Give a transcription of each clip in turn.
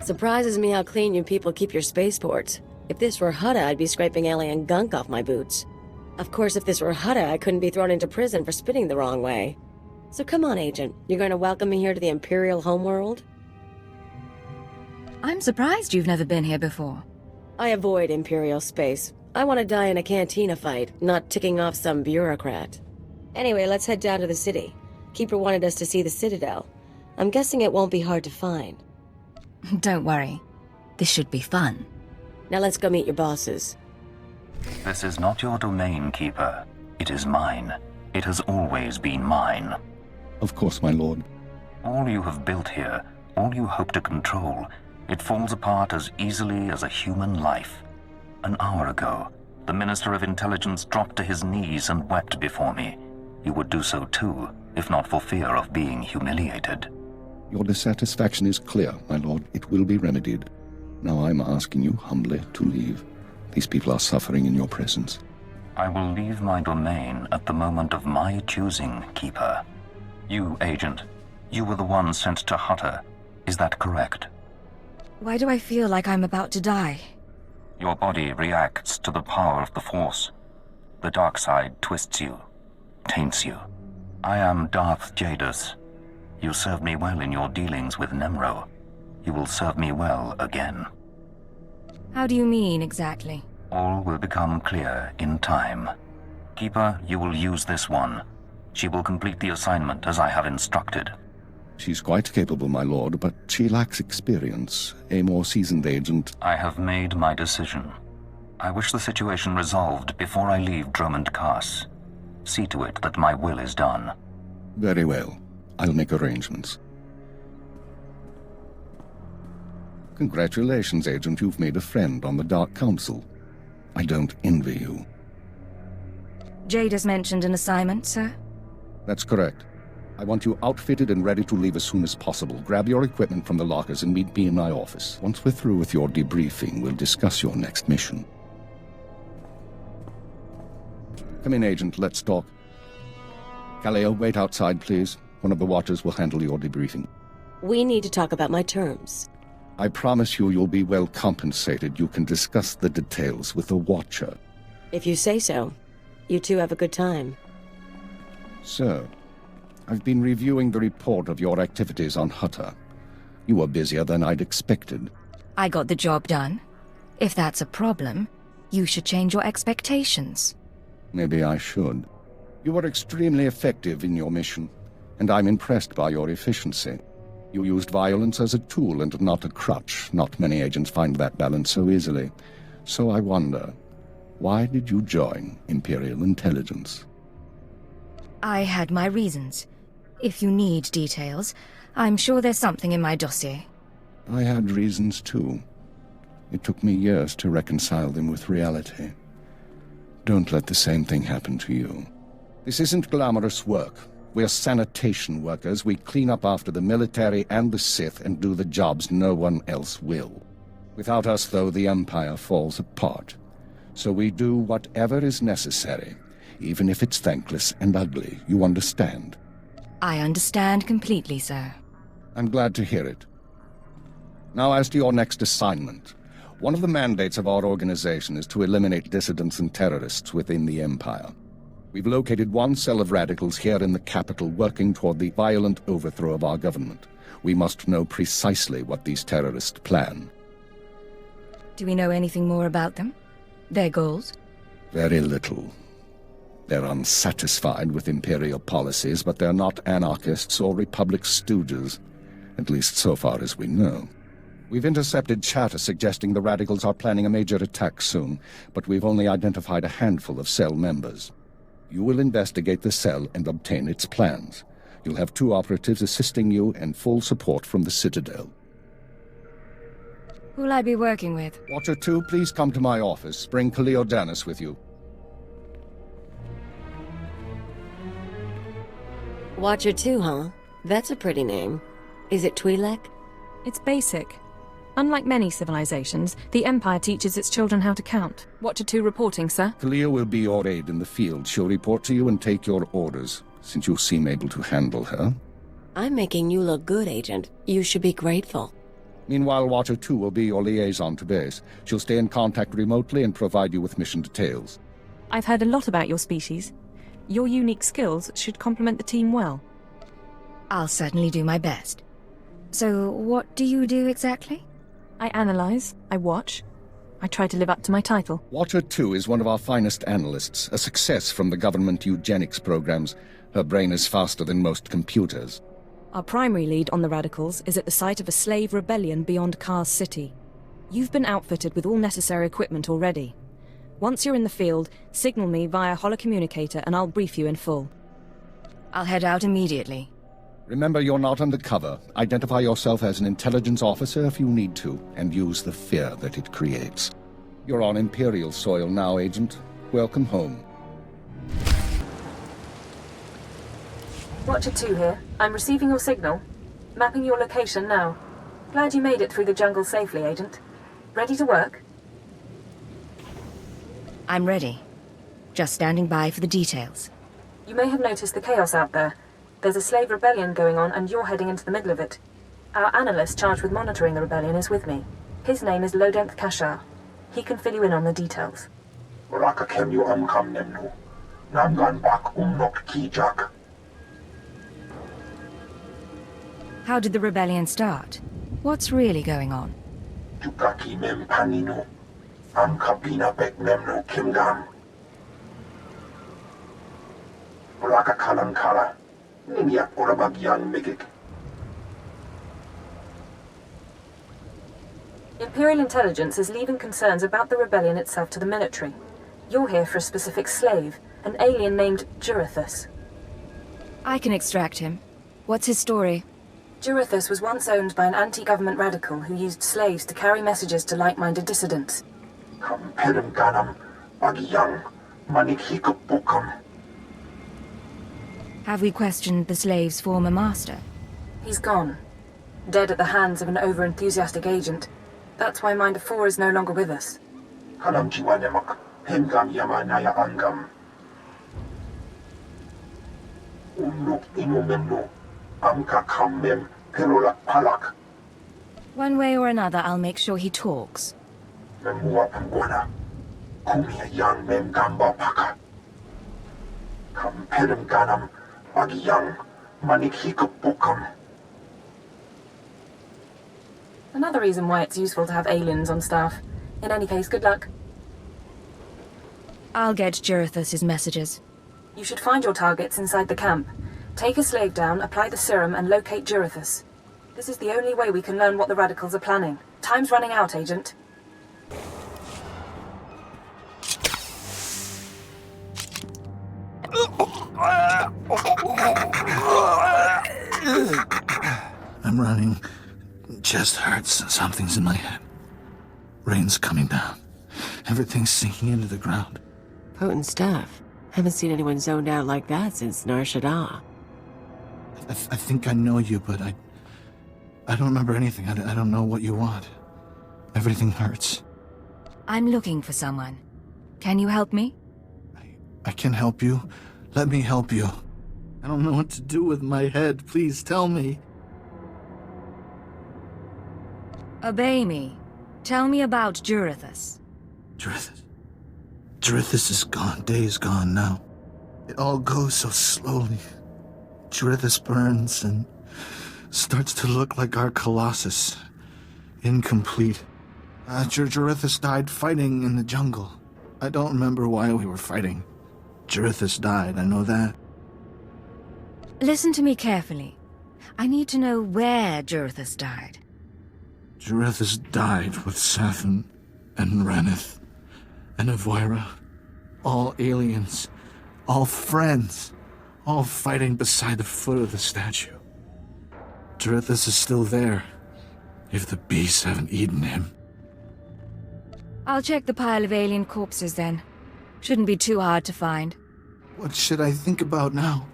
Surprises me how clean you people keep your spaceports. If this were Hutta, I'd be scraping alien gunk off my boots. Of course, if this were Hutta, I couldn't be thrown into prison for spitting the wrong way. So come on, Agent. You're going to welcome me here to the Imperial homeworld? I'm surprised you've never been here before. I avoid Imperial space. I want to die in a cantina fight, not ticking off some bureaucrat. Anyway, let's head down to the city. Keeper wanted us to see the Citadel. I'm guessing it won't be hard to find. Don't worry. This should be fun. Now let's go meet your bosses. This is not your domain, Keeper. It is mine. It has always been mine. Of course, my lord. All you have built here, all you hope to control, it falls apart as easily as a human life. An hour ago, the Minister of Intelligence dropped to his knees and wept before me. You would do so too, if not for fear of being humiliated. Your dissatisfaction is clear, my lord. It will be remedied. Now I'm asking you humbly to leave. These people are suffering in your presence. I will leave my domain at the moment of my choosing, Keeper. You, Agent, you were the one sent to Hutta. Is that correct? Why do I feel like I'm about to die? Your body reacts to the power of the Force. The dark side twists you, taints you. I am Darth Jadus. You served me well in your dealings with Nemro. You will serve me well again. How do you mean, exactly? All will become clear in time. Keeper, you will use this one. She will complete the assignment as I have instructed. She's quite capable, my lord, but she lacks experience. A more seasoned agent... I have made my decision. I wish the situation resolved before I leave Dromund Kaas. See to it that my will is done. Very well. I'll make arrangements. Congratulations, Agent. You've made a friend on the Dark Council. I don't envy you. Jade has mentioned an assignment, sir? That's correct. I want you outfitted and ready to leave as soon as possible. Grab your equipment from the lockers and meet me in my office. Once we're through with your debriefing, we'll discuss your next mission. Come in, Agent. Let's talk. Kaleo, wait outside, please. One of the watchers will handle your debriefing. We need to talk about my terms. I promise you you'll be well compensated. You can discuss the details with the Watcher. If you say so. You two have a good time. Sir, I've been reviewing the report of your activities on Hutta. You were busier than I'd expected. I got the job done. If that's a problem, you should change your expectations. Maybe I should. You were extremely effective in your mission, and I'm impressed by your efficiency. You used violence as a tool and not a crutch. Not many agents find that balance so easily. So I wonder, why did you join Imperial Intelligence? I had my reasons. If you need details, I'm sure there's something in my dossier. I had reasons too. It took me years to reconcile them with reality. Don't let the same thing happen to you. This isn't glamorous work. We're sanitation workers. We clean up after the military and the Sith and do the jobs no one else will. Without us, though, the Empire falls apart. So we do whatever is necessary, even if it's thankless and ugly. You understand? I understand completely, sir. I'm glad to hear it. Now, as to your next assignment. One of the mandates of our organization is to eliminate dissidents and terrorists within the Empire. We've located one cell of radicals here in the capital working toward the violent overthrow of our government. We must know precisely what these terrorists plan. Do we know anything more about them? Their goals? Very little. They're unsatisfied with Imperial policies, but they're not anarchists or Republic stooges, at least so far as we know. We've intercepted chatter suggesting the radicals are planning a major attack soon, but we've only identified a handful of cell members. You will investigate the cell and obtain its plans. You'll have 2 operatives assisting you and full support from the Citadel. Who'll I be working with? Watcher 2, please come to my office. Bring Kaleo Danis with you. Watcher 2, huh? That's a pretty name. Is it Twi'lek? It's basic. Unlike many civilizations, the Empire teaches its children how to count. Watcher 2 reporting, sir. Kaleo will be your aide in the field. She'll report to you and take your orders, since you seem able to handle her. I'm making you look good, Agent. You should be grateful. Meanwhile, Watcher 2 will be your liaison to base. She'll stay in contact remotely and provide you with mission details. I've heard a lot about your species. Your unique skills should complement the team well. I'll certainly do my best. So, what do you do exactly? I analyze, I watch, I try to live up to my title. Watcher 2 is one of our finest analysts, a success from the government eugenics programs. Her brain is faster than most computers. Our primary lead on the Radicals is at the site of a slave rebellion beyond Kaas City. You've been outfitted with all necessary equipment already. Once you're in the field, signal me via holocommunicator and I'll brief you in full. I'll head out immediately. Remember, you're not undercover. Identify yourself as an intelligence officer if you need to, and use the fear that it creates. You're on Imperial soil now, Agent. Welcome home. Watcher 2 here. I'm receiving your signal. Mapping your location now. Glad you made it through the jungle safely, Agent. Ready to work? I'm ready. Just standing by for the details. You may have noticed the chaos out there. There's a slave rebellion going on and you're heading into the middle of it. Our analyst charged with monitoring the rebellion is with me. His name is Dromund Kaas. He can fill you in on the details. How did the rebellion start? What's really going on? Imperial intelligence is leaving concerns about the rebellion itself to the military. You're here for a specific slave, an alien named Jurithus. I can extract him. What's his story? Jurithus was once owned by an anti-government radical who used slaves to carry messages to like-minded dissidents. Have we questioned the slave's former master? He's gone. Dead at the hands of an over-enthusiastic agent. That's why Minder 4 is no longer with us. One way or another, I'll make sure he talks. Another reason why it's useful to have aliens on staff. In any case, good luck. I'll get Jurithus' messages. You should find your targets inside the camp. Take a slave down, apply the serum, and locate Jurithus. This is the only way we can learn what the Radicals are planning. Time's running out, Agent. I'm running. Chest hurts. Something's in my head. Rain's coming down. Everything's sinking into the ground. Potent stuff. Haven't seen anyone zoned out like that since Nar Shaddaa. I think I know you, but I don't remember anything. I don't know what you want. Everything hurts. I'm looking for someone. Can you help me? I can help you. Let me help you. I don't know what to do with my head. Please tell me. Obey me. Tell me about Jurithus. Jurithus is gone. Days gone now. It all goes so slowly. Jurithus burns and starts to look like our Colossus. Incomplete. Jurithus died fighting in the jungle. I don't remember why we were fighting. Jurithus died, I know that. Listen to me carefully. I need to know where Jurithus died. Jurithus died with Sathan and Ranith and Avoira. All aliens. All friends. All fighting beside the foot of the statue. Jurithus is still there, if the beasts haven't eaten him. I'll check the pile of alien corpses then. Shouldn't be too hard to find. What should I think about now?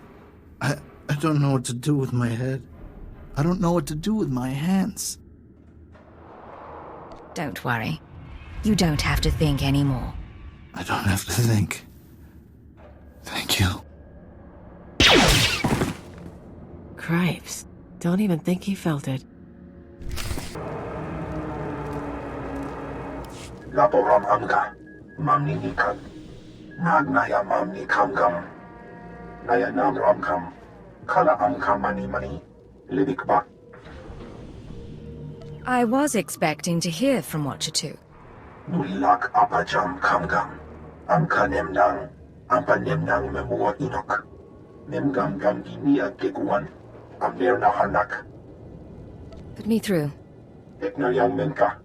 I don't know what to do with my head. I don't know what to do with my hands. Don't worry. You don't have to think anymore. I don't have to think. Thank you. Cripes. Don't even think he felt it. Laporam amga, mamni nikam, nagnaya mamni kamgam, naya namram kam, kala amkam mani, libikba. I was expecting to hear from Watcher 2. Nulilak apajam kamgam, amka nemnang, ampa nemnang memua inok, nemgam gam ginia geguan, amberna hanak. Put me through. Ekna yang menka.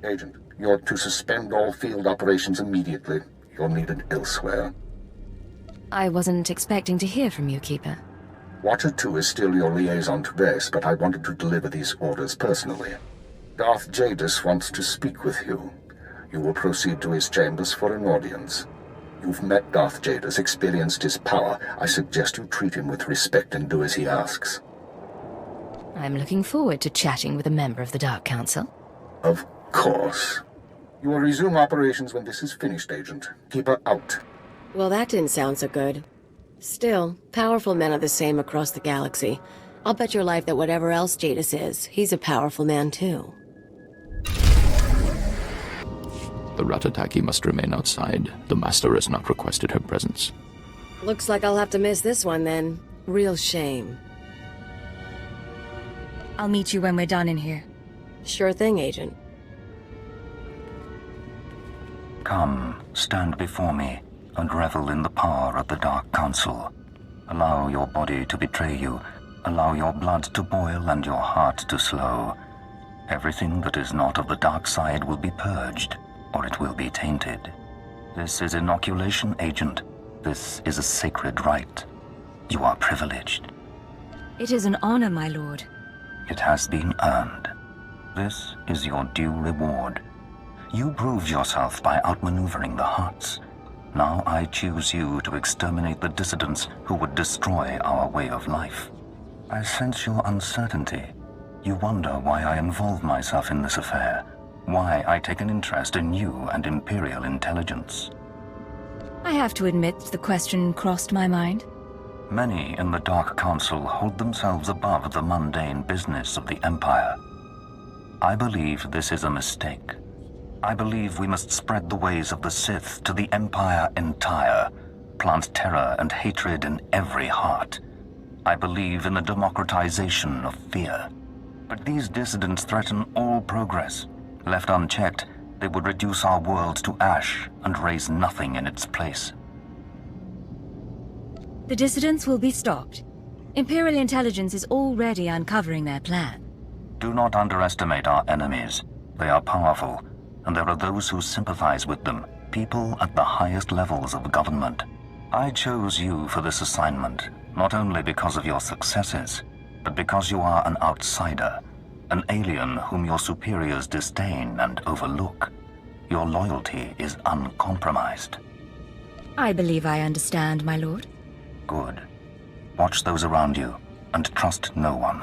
Agent, you're to suspend all field operations immediately. You're needed elsewhere. I wasn't expecting to hear from you, Keeper. Watcher 2 is still your liaison to base, but I wanted to deliver these orders personally. Darth Jadis wants to speak with you. You will proceed to his chambers for an audience. You've met Darth Jadis, experienced his power. I suggest you treat him with respect and do as he asks. I'm looking forward to chatting with a member of the Dark Council. Of course. You will resume operations when this is finished, Agent. Keep her out. Well, that didn't sound so good. Still, powerful men are the same across the galaxy. I'll bet your life that whatever else Jadis is, he's a powerful man too. The Ratataki must remain outside. The Master has not requested her presence. Looks like I'll have to miss this one then. Real shame. I'll meet you when we're done in here. Sure thing, Agent. Come, stand before me, and revel in the power of the Dark Council. Allow your body to betray you. Allow your blood to boil and your heart to slow. Everything that is not of the dark side will be purged, or it will be tainted. This is inoculation, Agent. This is a sacred rite. You are privileged. It is an honor, my lord. It has been earned. This is your due reward. You proved yourself by outmaneuvering the Huts. Now I choose you to exterminate the dissidents who would destroy our way of life. I sense your uncertainty. You wonder why I involve myself in this affair, why I take an interest in you and Imperial intelligence. I have to admit the question crossed my mind. Many in the Dark Council hold themselves above the mundane business of the Empire. I believe this is a mistake. I believe we must spread the ways of the Sith to the Empire entire, plant terror and hatred in every heart. I believe in the democratization of fear. But these dissidents threaten all progress. Left unchecked, they would reduce our world to ash and raise nothing in its place. The dissidents will be stopped. Imperial intelligence is already uncovering their plan. Do not underestimate our enemies. They are powerful, and there are those who sympathize with them, people at the highest levels of government. I chose you for this assignment, not only because of your successes, but because you are an outsider, an alien whom your superiors disdain and overlook. Your loyalty is uncompromised. I believe I understand, my lord. Good. Watch those around you, and trust no one.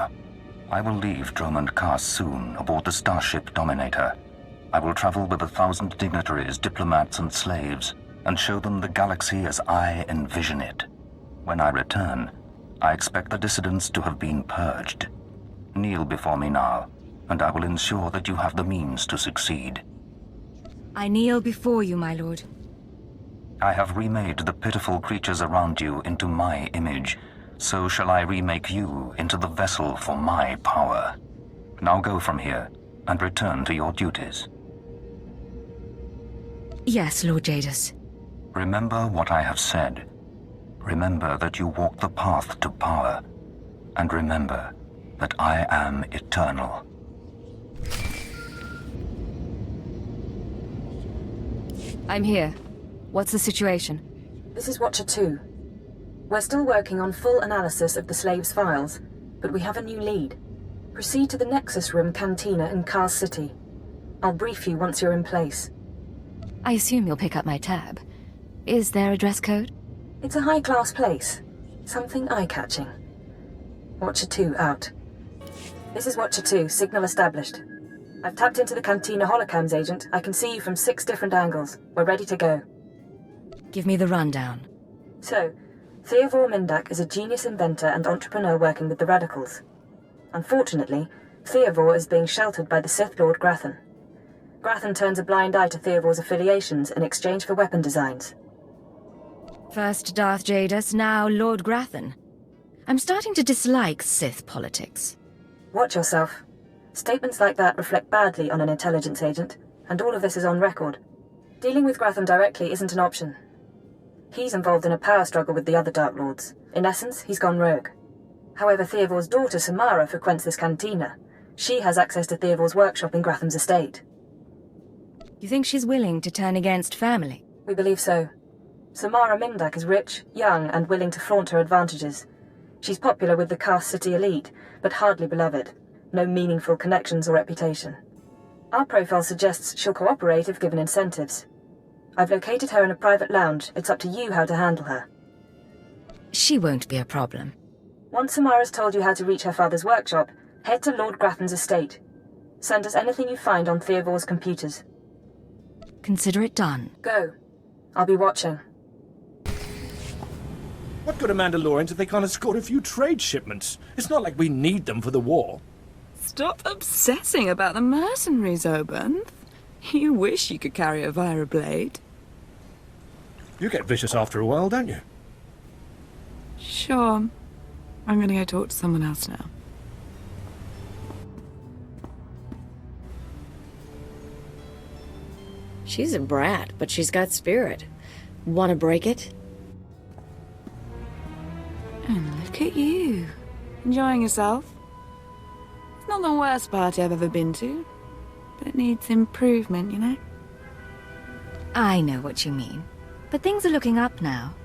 I will leave Dromund Kaas soon aboard the starship Dominator. I will travel with 1,000 dignitaries, diplomats, and slaves, and show them the galaxy as I envision it. When I return, I expect the dissidents to have been purged. Kneel before me now, and I will ensure that you have the means to succeed. I kneel before you, my lord. I have remade the pitiful creatures around you into my image. So shall I remake you into the vessel for my power. Now go from here, and return to your duties. Yes, Lord Jadis. Remember what I have said. Remember that you walk the path to power. And remember that I am eternal. I'm here. What's the situation? This is Watcher 2. We're still working on full analysis of the slaves' files, but we have a new lead. Proceed to the Nexus Room Cantina in Kaas City. I'll brief you once you're in place. I assume you'll pick up my tab. Is there a dress code? It's a high-class place. Something eye-catching. Watcher 2 out. This is Watcher 2, signal established. I've tapped into the Cantina holocams, Agent. I can see you from 6 different angles. We're ready to go. Give me the rundown. So, Theovor Mindak is a genius inventor and entrepreneur working with the Radicals. Unfortunately, Theovor is being sheltered by the Sith Lord Grathan. Grathan turns a blind eye to Theovor's affiliations in exchange for weapon designs. First Darth Jadus, now Lord Grathan. I'm starting to dislike Sith politics. Watch yourself. Statements like that reflect badly on an intelligence agent, and all of this is on record. Dealing with Grathan directly isn't an option. He's involved in a power struggle with the other Dark Lords. In essence, he's gone rogue. However, Theovor's daughter Samara frequents this cantina. She has access to Theovor's workshop in Gratham's estate. You think she's willing to turn against family? We believe so. Samara Mindak is rich, young, and willing to flaunt her advantages. She's popular with the Kaas City elite, but hardly beloved. No meaningful connections or reputation. Our profile suggests she'll cooperate if given incentives. I've located her in a private lounge. It's up to you how to handle her. She won't be a problem. Once Samara's told you how to reach her father's workshop, head to Lord Grathan's estate. Send us anything you find on Theovor's computers. Consider it done. Go. I'll be watching. What good are Mandalorians if they can't escort a few trade shipments? It's not like we need them for the war. Stop obsessing about the mercenaries, Obanth. You wish you could carry a Vira blade. You get vicious after a while, don't you? Sure. I'm gonna go talk to someone else now. She's a brat, but she's got spirit. Wanna break it? And look at you. Enjoying yourself? It's not the worst party I've ever been to, but it needs improvement, you know? I know what you mean. But things are looking up now.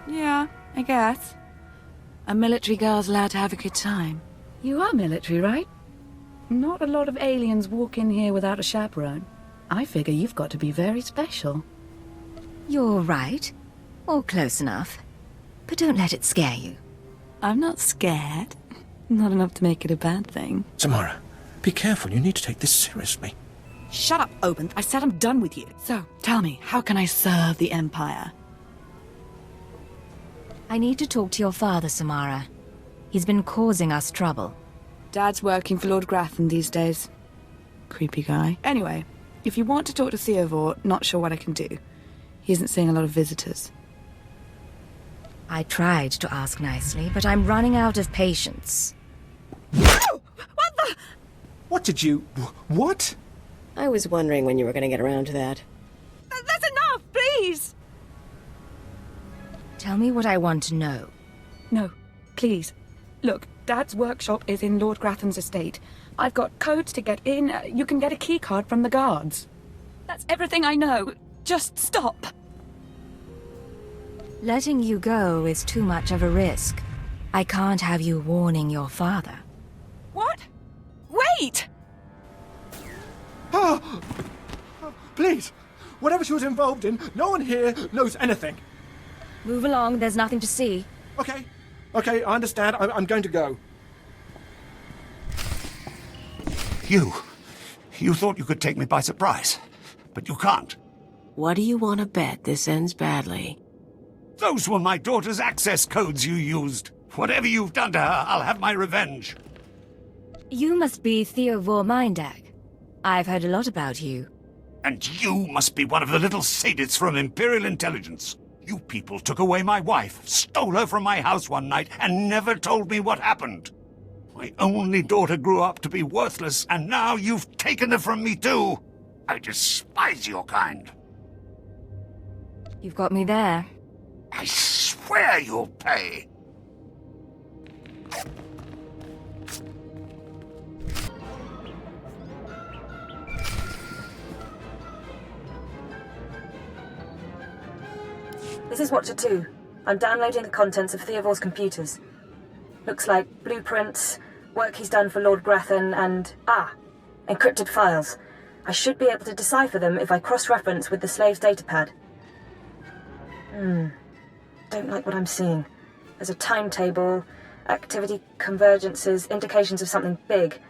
Yeah, I guess. A military girl's allowed to have a good time. You are military, right? Not a lot of aliens walk in here without a chaperone. I figure you've got to be very special. You're right. Or close enough. But don't let it scare you. I'm not scared. Not enough to make it a bad thing. Samara, be careful. You need to take this seriously. Shut up, Obanth. I said I'm done with you. So, tell me, how can I serve the Empire? I need to talk to your father, Samara. He's been causing us trouble. Dad's working for Lord Grathan these days. Creepy guy. Anyway, if you want to talk to Theovor, not sure what I can do. He isn't seeing a lot of visitors. I tried to ask nicely, but I'm running out of patience. What the? What did you... What? I was wondering when you were gonna get around to that. That's enough, please! Tell me what I want to know. No, please. Look, Dad's workshop is in Lord Grathan's estate. I've got codes to get in. You can get a keycard from the guards. That's everything I know. Just stop. Letting you go is too much of a risk. I can't have you warning your father. What? Wait! Oh, please, whatever she was involved in, no one here knows anything. Move along, there's nothing to see. Okay, I understand. I'm going to go. You thought you could take me by surprise, but you can't. What do you want to bet this ends badly? Those were my daughter's access codes you used. Whatever you've done to her, I'll have my revenge. You must be Theovor Mindak. I've heard a lot about you. And you must be one of the little sadists from Imperial Intelligence. You people took away my wife, stole her from my house one night, and never told me what happened. My only daughter grew up to be worthless, and now you've taken her from me too. I despise your kind. You've got me there. I swear you'll pay. This is Watcher 2. I'm downloading the contents of Theovor's computers. Looks like blueprints, work he's done for Lord Grathan, and... encrypted files. I should be able to decipher them if I cross-reference with the slave's datapad. Don't like what I'm seeing. There's a timetable, activity convergences, indications of something big.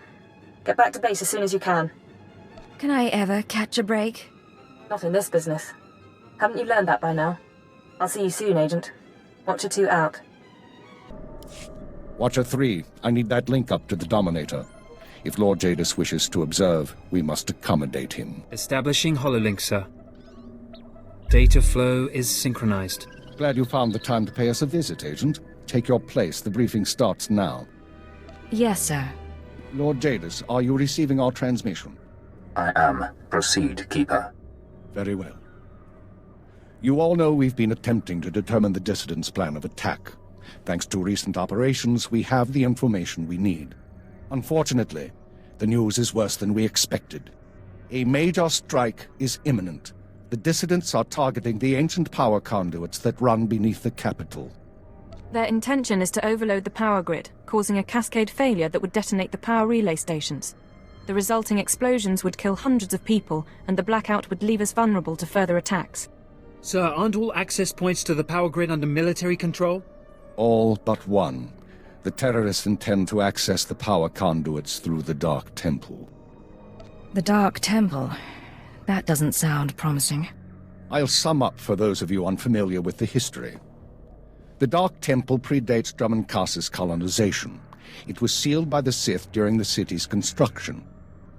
Get back to base as soon as you can. Can I ever catch a break? Not in this business. Haven't you learned that by now? I'll see you soon, Agent. Watcher 2 out. Watcher 3, I need that link up to the Dominator. If Lord Jadis wishes to observe, we must accommodate him. Establishing hololink, sir. Data flow is synchronized. Glad you found the time to pay us a visit, Agent. Take your place. The briefing starts now. Yes, sir. Lord Jadis, are you receiving our transmission? I am. Proceed, Keeper. Very well. You all know we've been attempting to determine the dissidents' plan of attack. Thanks to recent operations, we have the information we need. Unfortunately, the news is worse than we expected. A major strike is imminent. The dissidents are targeting the ancient power conduits that run beneath the capital. Their intention is to overload the power grid, causing a cascade failure that would detonate the power relay stations. The resulting explosions would kill hundreds of people, and the blackout would leave us vulnerable to further attacks. Sir, aren't all access points to the power grid under military control? All but one. The terrorists intend to access the power conduits through the Dark Temple. The Dark Temple. That doesn't sound promising. I'll sum up for those of you unfamiliar with the history. The Dark Temple predates Dromund Kaas's colonization. It was sealed by the Sith during the city's construction.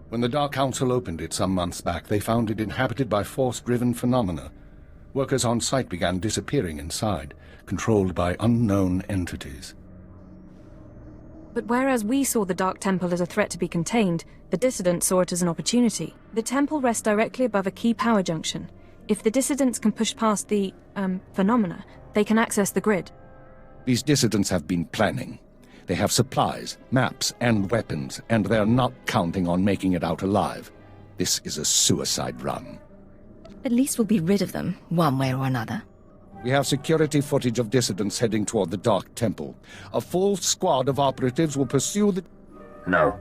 When the Dark Council opened it some months back, they found it inhabited by force-driven phenomena. Workers on site began disappearing inside, controlled by unknown entities. But whereas we saw the Dark Temple as a threat to be contained, the dissidents saw it as an opportunity. The temple rests directly above a key power junction. If the dissidents can push past the, phenomena, they can access the grid. These dissidents have been planning. They have supplies, maps, and weapons, and they're not counting on making it out alive. This is a suicide run. At least we'll be rid of them, one way or another. We have security footage of dissidents heading toward the Dark Temple. A full squad of operatives will pursue the... No.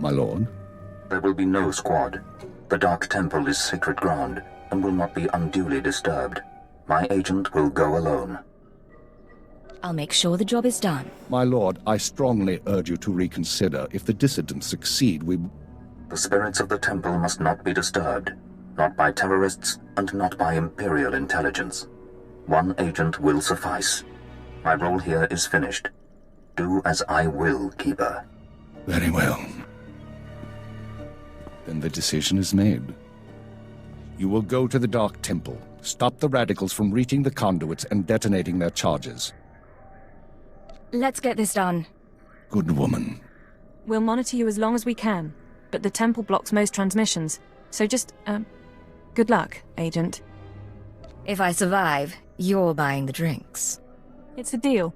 My lord? There will be no squad. The Dark Temple is sacred ground and will not be unduly disturbed. My agent will go alone. I'll make sure the job is done. My lord, I strongly urge you to reconsider. If the dissidents succeed, we... The spirits of the temple must not be disturbed. Not by terrorists, and not by Imperial intelligence. One agent will suffice. My role here is finished. Do as I will, Keeper. Very well. Then the decision is made. You will go to the Dark Temple, stop the radicals from reaching the conduits and detonating their charges. Let's get this done. Good woman. We'll monitor you as long as we can, but the temple blocks most transmissions, so just, good luck, Agent. If I survive, you're buying the drinks. It's a deal.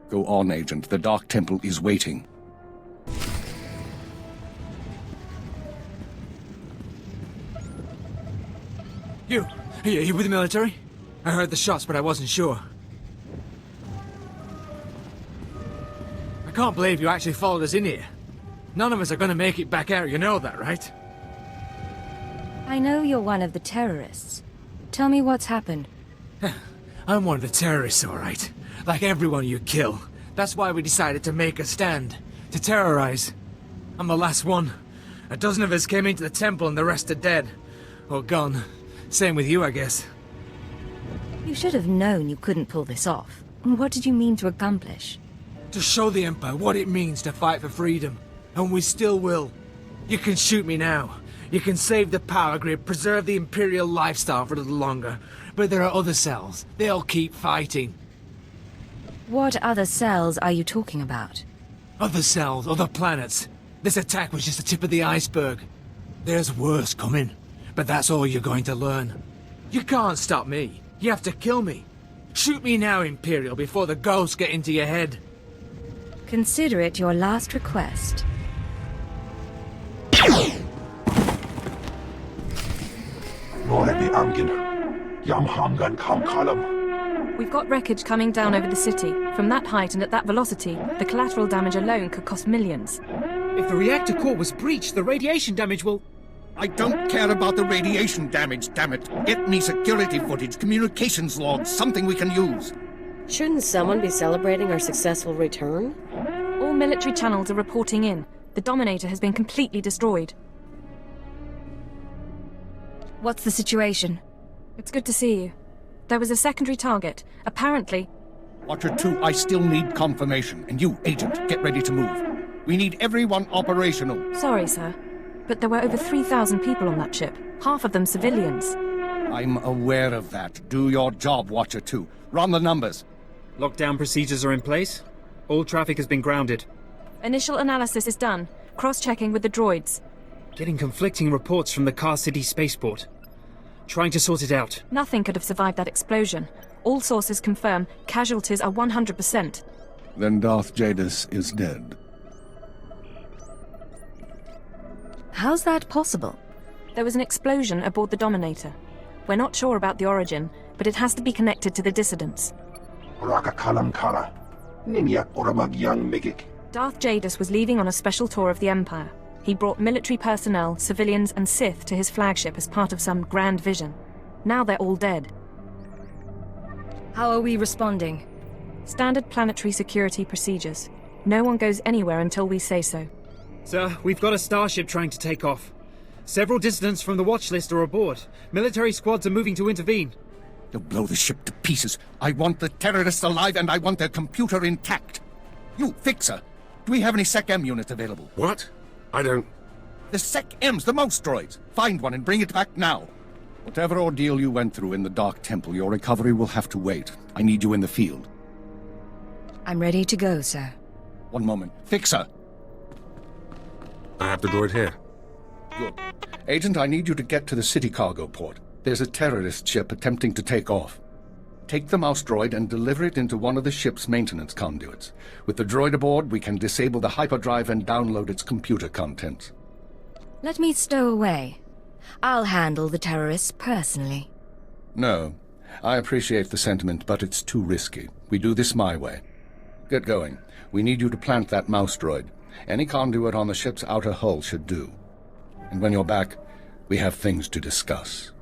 Go on, Agent. The Dark Temple is waiting. You with the military? I heard the shots, but I wasn't sure. I can't believe you actually followed us in here. None of us are gonna make it back out, you know that, right? I know you're one of the terrorists. Tell me what's happened. I'm one of the terrorists, all right. Like everyone you kill. That's why we decided to make a stand. To terrorize. I'm the last one. A dozen of us came into the temple and the rest are dead. Or gone. Same with you, I guess. You should have known you couldn't pull this off. What did you mean to accomplish? To show the Empire what it means to fight for freedom. And we still will. You can shoot me now. You can save the power grid, preserve the Imperial lifestyle for a little longer. But there are other cells. They'll keep fighting. What other cells are you talking about? Other cells, other planets. This attack was just the tip of the iceberg. There's worse coming. But that's all you're going to learn. You can't stop me. You have to kill me. Shoot me now, Imperial, before the ghosts get into your head. Consider it your last request. We've got wreckage coming down over the city. From that height and at that velocity, the collateral damage alone could cost millions. If the reactor core was breached, the radiation damage will... I don't care about the radiation damage, damn it. Get me security footage, communications logs, something we can use. Shouldn't someone be celebrating our successful return? All military channels are reporting in. The Dominator has been completely destroyed. What's the situation? It's good to see you. There was a secondary target. Apparently... Watcher 2, I still need confirmation. And you, Agent, get ready to move. We need everyone operational. Sorry, sir, but there were over 3,000 people on that ship. Half of them civilians. I'm aware of that. Do your job, Watcher 2. Run the numbers. Lockdown procedures are in place. All traffic has been grounded. Initial analysis is done. Cross-checking with the droids. Getting conflicting reports from the Kaas City spaceport. Trying to sort it out. Nothing could have survived that explosion. All sources confirm casualties are 100%. Then Darth Jadis is dead. How's that possible? There was an explosion aboard the Dominator. We're not sure about the origin, but it has to be connected to the dissidents. Darth Jadis was leaving on a special tour of the Empire. He brought military personnel, civilians, and Sith to his flagship as part of some grand vision. Now they're all dead. How are we responding? Standard planetary security procedures. No one goes anywhere until we say so. Sir, we've got a starship trying to take off. Several dissidents from the watch list are aboard. Military squads are moving to intervene. They'll blow the ship to pieces. I want the terrorists alive and I want their computer intact. You, Fixer, do we have any Sec-M units available? What? I don't... The Sec-Ms, the mouse droids. Find one and bring it back now. Whatever ordeal you went through in the Dark Temple, your recovery will have to wait. I need you in the field. I'm ready to go, sir. One moment. Fixer! I have the droid here. Good. Agent, I need you to get to the city cargo port. There's a terrorist ship attempting to take off. Take the mouse droid and deliver it into one of the ship's maintenance conduits. With the droid aboard, we can disable the hyperdrive and download its computer contents. Let me stow away. I'll handle the terrorists personally. No. I appreciate the sentiment, but it's too risky. We do this my way. Get going. We need you to plant that mouse droid. Any conduit on the ship's outer hull should do. And when you're back, we have things to discuss.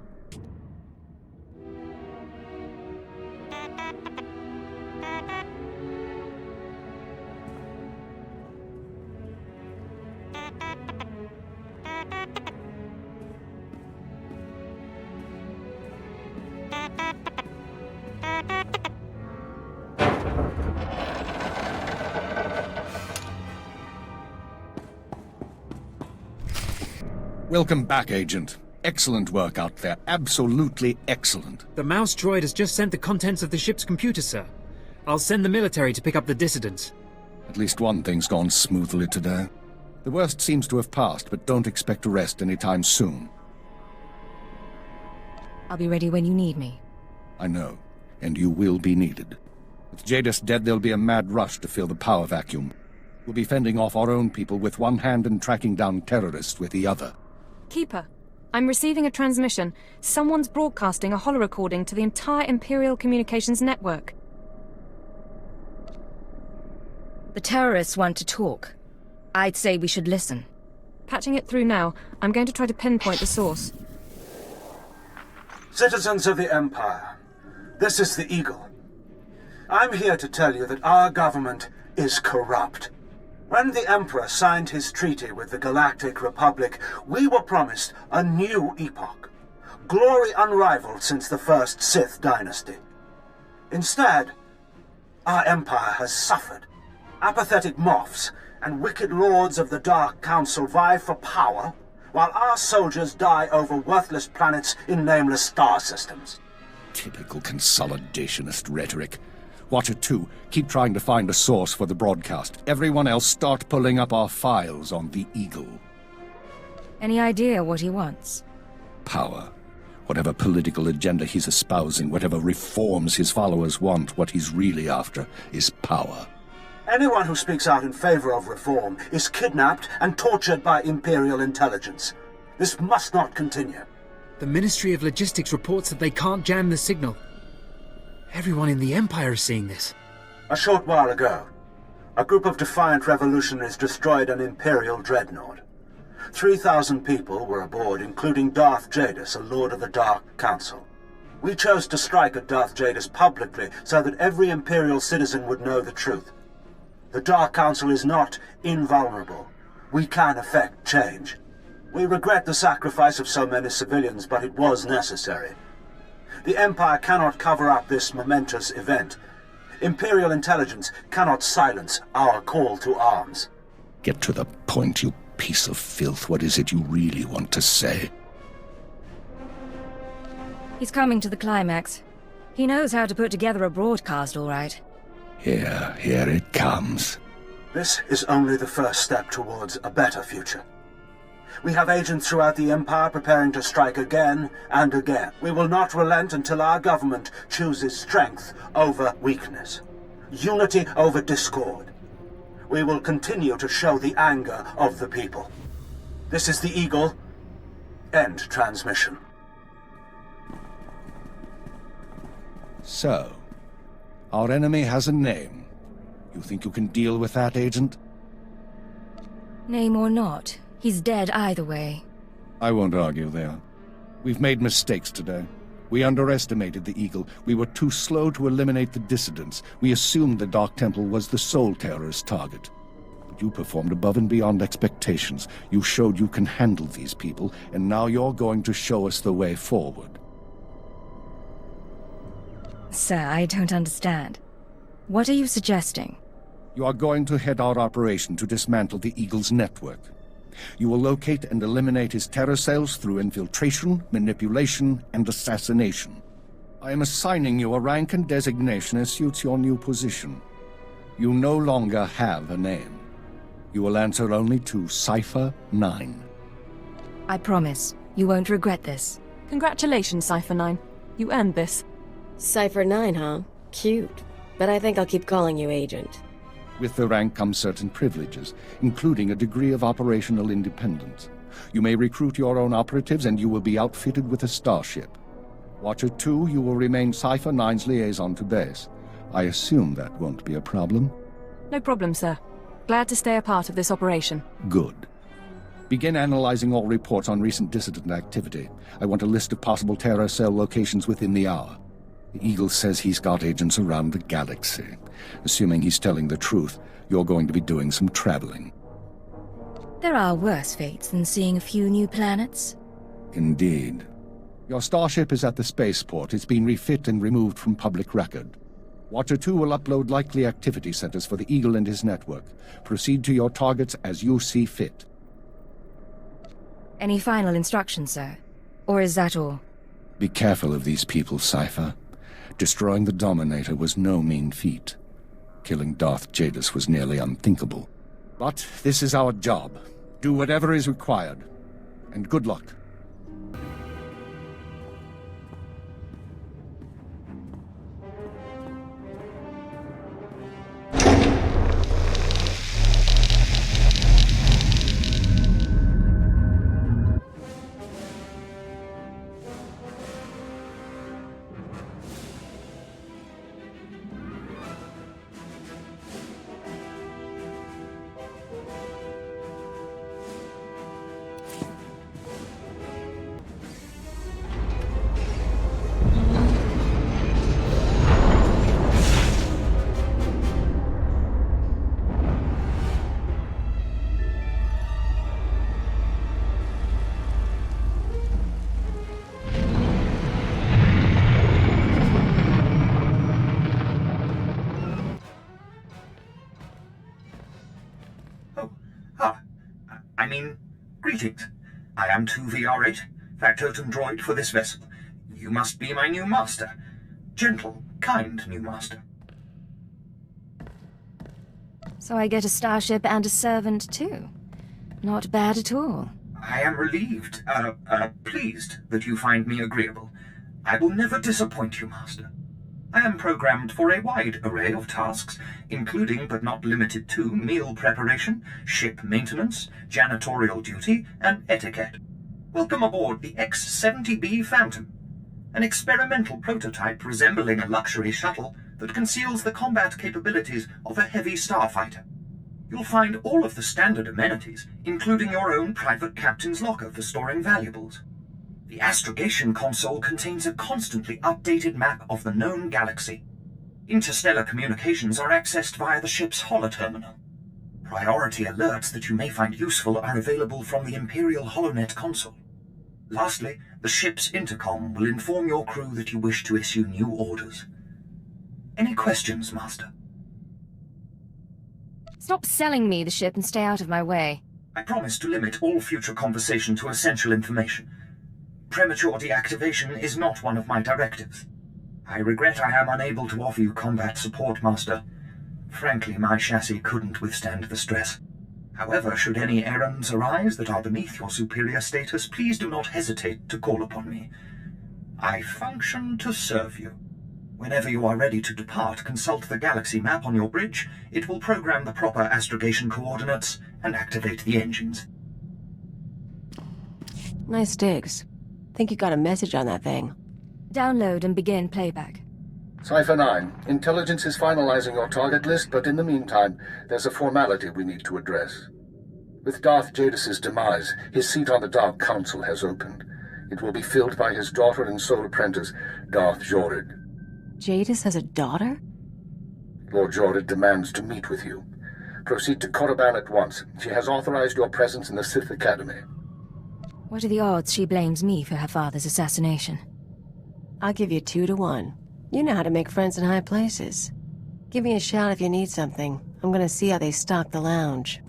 Welcome back, Agent. Excellent work out there. Absolutely excellent. The mouse droid has just sent the contents of the ship's computer, sir. I'll send the military to pick up the dissidents. At least one thing's gone smoothly today. The worst seems to have passed, but don't expect to rest anytime soon. I'll be ready when you need me. I know, and you will be needed. With Jadis dead, there'll be a mad rush to fill the power vacuum. We'll be fending off our own people with one hand and tracking down terrorists with the other. Keeper, I'm receiving a transmission. Someone's broadcasting a holo-recording to the entire Imperial communications network. The terrorists want to talk. I'd say we should listen. Patching it through now. I'm going to try to pinpoint the source. Citizens of the Empire, this is the Eagle. I'm here to tell you that our government is corrupt. When the Emperor signed his treaty with the Galactic Republic, we were promised a new epoch. Glory unrivaled since the first Sith dynasty. Instead, our Empire has suffered. Apathetic moffs and wicked lords of the Dark Council vie for power, while our soldiers die over worthless planets in nameless star systems. Typical consolidationist rhetoric. Watcher 2, keep trying to find a source for the broadcast. Everyone else start pulling up our files on the Eagle. Any idea what he wants? Power. Whatever political agenda he's espousing, whatever reforms his followers want, what he's really after is power. Anyone who speaks out in favor of reform is kidnapped and tortured by Imperial intelligence. This must not continue. The Ministry of Logistics reports that they can't jam the signal. Everyone in the Empire is seeing this. A short while ago, a group of defiant revolutionaries destroyed an Imperial dreadnought. 3,000 people were aboard, including Darth Jadis, a Lord of the Dark Council. We chose to strike at Darth Jadis publicly so that every Imperial citizen would know the truth. The Dark Council is not invulnerable. We can effect change. We regret the sacrifice of so many civilians, but it was necessary. The Empire cannot cover up this momentous event. Imperial intelligence cannot silence our call to arms. Get to the point, you piece of filth. What is it you really want to say? He's coming to the climax. He knows how to put together a broadcast, all right. Here it comes. This is only the first step towards a better future. We have agents throughout the Empire preparing to strike again and again. We will not relent until our government chooses strength over weakness, unity over discord. We will continue to show the anger of the people. This is the Eagle. End transmission. So, our enemy has a name. You think you can deal with that, Agent? Name or not, he's dead either way. I won't argue there. We've made mistakes today. We underestimated the Eagle. We were too slow to eliminate the dissidents. We assumed the Dark Temple was the sole terrorist target. But you performed above and beyond expectations. You showed you can handle these people, and now you're going to show us the way forward. Sir, I don't understand. What are you suggesting? You are going to head our operation to dismantle the Eagle's network. You will locate and eliminate his terror cells through infiltration, manipulation, and assassination. I am assigning you a rank and designation as suits your new position. You no longer have a name. You will answer only to Cypher 9. I promise, you won't regret this. Congratulations, Cypher 9. You earned this. Cypher 9, huh? Cute. But I think I'll keep calling you Agent. With the rank comes certain privileges, including a degree of operational independence. You may recruit your own operatives, and you will be outfitted with a starship. Watcher 2, you will remain Cypher 9's liaison to base. I assume that won't be a problem? No problem, sir. Glad to stay a part of this operation. Good. Begin analyzing all reports on recent dissident activity. I want a list of possible terror cell locations within the hour. The Eagle says he's got agents around the galaxy. Assuming he's telling the truth, you're going to be doing some traveling. There are worse fates than seeing a few new planets. Indeed. Your starship is at the spaceport. It's been refit and removed from public record. Watcher 2 will upload likely activity centers for the Eagle and his network. Proceed to your targets as you see fit. Any final instructions, sir? Or is that all? Be careful of these people, Cypher. Destroying the Dominator was no mean feat. Killing Darth Jadus was nearly unthinkable. But this is our job. Do whatever is required. And good luck. Greetings. I am 2VR8, factotum droid for this vessel. You must be my new master. Gentle, kind new master. So I get a starship and a servant too. Not bad at all. I am relieved, pleased that you find me agreeable. I will never disappoint you, master. I am programmed for a wide array of tasks, including but not limited to meal preparation, ship maintenance, janitorial duty, and etiquette. Welcome aboard the X-70B Phantom, an experimental prototype resembling a luxury shuttle that conceals the combat capabilities of a heavy starfighter. You'll find all of the standard amenities, including your own private captain's locker for storing valuables. The astrogation console contains a constantly updated map of the known galaxy. Interstellar communications are accessed via the ship's holoterminal. Priority alerts that you may find useful are available from the Imperial HoloNet console. Lastly, the ship's intercom will inform your crew that you wish to issue new orders. Any questions, Master? Stop selling me the ship and stay out of my way. I promise to limit all future conversation to essential information. Premature deactivation is not one of my directives. I regret I am unable to offer you combat support, Master. Frankly, my chassis couldn't withstand the stress. However, should any errands arise that are beneath your superior status, please do not hesitate to call upon me. I function to serve you. Whenever you are ready to depart, consult the galaxy map on your bridge. It will program the proper astrogation coordinates and activate the engines. Nice digs. Think you got a message on that thing. Download and begin playback. Cypher 9, Intelligence is finalizing your target list, but in the meantime, there's a formality we need to address. With Darth Jadis's demise, his seat on the Dark Council has opened. It will be filled by his daughter and sole apprentice, Darth Jorid. Jadis has a daughter? Lord Jorid demands to meet with you. Proceed to Korriban at once. She has authorized your presence in the Sith Academy. What are the odds she blames me for her father's assassination? I'll give you 2 to 1. You know how to make friends in high places. Give me a shout if you need something. I'm gonna see how they stock the lounge.